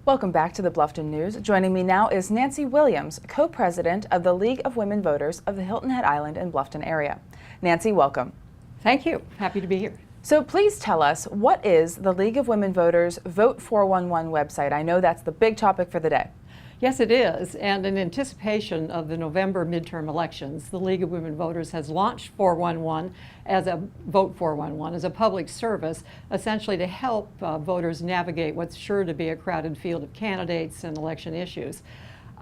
Welcome back to the Bluffton News. Joining me now is Nancy Williams, co-president of the League of Women Voters of the Hilton Head Island and Bluffton area. Nancy, welcome. Thank you. Happy to be here. So please tell us, what is the League of Women Voters Vote411 website? I know that's the big topic for the day. Yes, it is. And in anticipation of the November midterm elections, the League of Women Voters has launched 411 as a Vote 411 as a public service, essentially to help voters navigate what's sure to be a crowded field of candidates and election issues.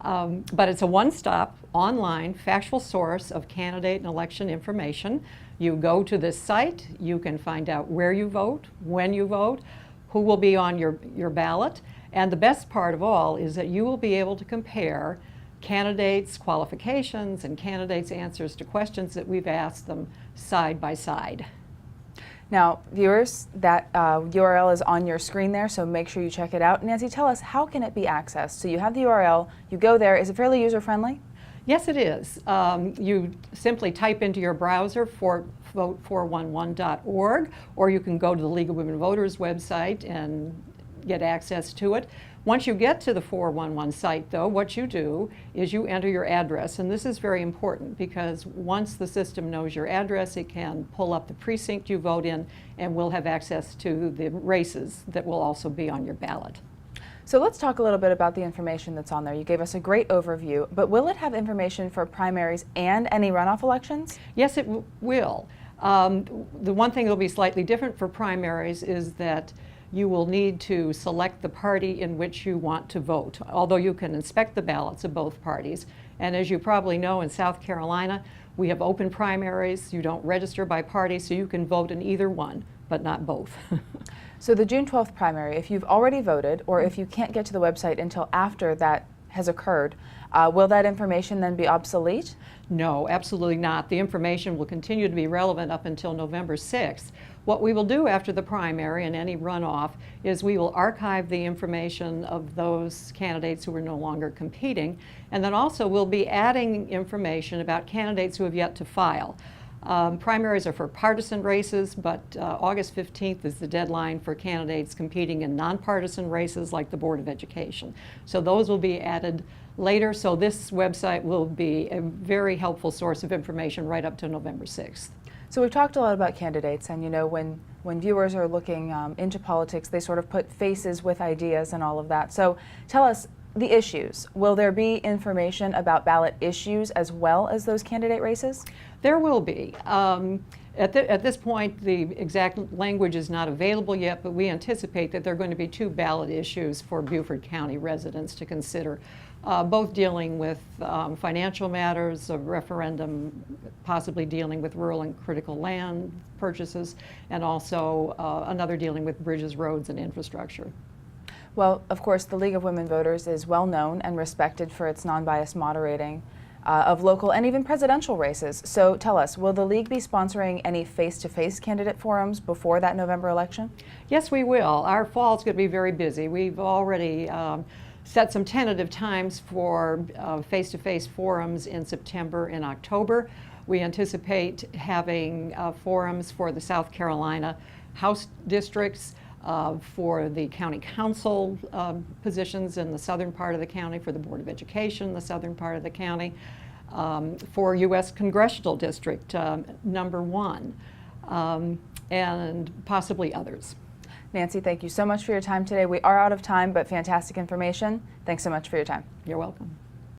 But it's a one-stop, online, factual source of candidate and election information. You go to this site, you can find out where you vote, when you vote, who will be on your ballot. And the best part of all is that you will be able to compare candidates' qualifications and candidates' answers to questions that we've asked them side by side. Now, viewers, that URL is on your screen there, so make sure you check it out. Nancy, tell us, how can it be accessed? So you have the URL, you go there. Is it fairly user-friendly? Yes, it is. You simply type into your browser for vote411.org, or you can go to the League of Women Voters website and get access to it. Once you get to the 411 site, though, what you do is you enter your address, and this is very important because once the system knows your address, it can pull up the precinct you vote in, and we'll have access to the races that will also be on your ballot. So let's talk a little bit about the information that's on there. You gave us a great overview, but will it have information for primaries and any runoff elections? Yes, it will. The one thing that will be slightly different for primaries is that you will need to select the party in which you want to vote, although you can inspect the ballots of both parties. And as you probably know, in South Carolina, we have open primaries. You don't register by party, so you can vote in either one, but not both. So the June 12th primary, if you've already voted, or if you can't get to the website until after that has occurred, will that information then be obsolete? No, absolutely not. The information will continue to be relevant up until November 6th. What we will do after the primary and any runoff is we will archive the information of those candidates who are no longer competing, and then also we'll be adding information about candidates who have yet to file. Primaries are for partisan races, but August 15th is the deadline for candidates competing in nonpartisan races like the Board of Education. So those will be added later, so this website will be a very helpful source of information right up to November 6th. So we've talked a lot about candidates, and you know, when viewers are looking into politics, they sort of put faces with ideas and all of that. So tell us the issues. Will there be information about ballot issues as well as those candidate races? There will be. At this point, the exact language is not available yet, but we anticipate that there are going to be 2 ballot issues for Buford County residents to consider, both dealing with financial matters, a referendum possibly dealing with rural and critical land purchases, and also another dealing with bridges, roads, and infrastructure. Well, of course, the League of Women Voters is well known and respected for its non-biased moderating of local and even presidential races. So tell us, will the League be sponsoring any face-to-face candidate forums before that November election? Yes, we will. Our fall is going to be very busy. We've already set some tentative times for face-to-face forums in September and October. We anticipate having forums for the South Carolina House districts, for the county council positions in the southern part of the county, for the Board of Education, the southern part of the county, for U.S. Congressional District number 1, and possibly others. Nancy, thank you so much for your time today. We are out of time, but fantastic information. Thanks so much for your time. You're welcome.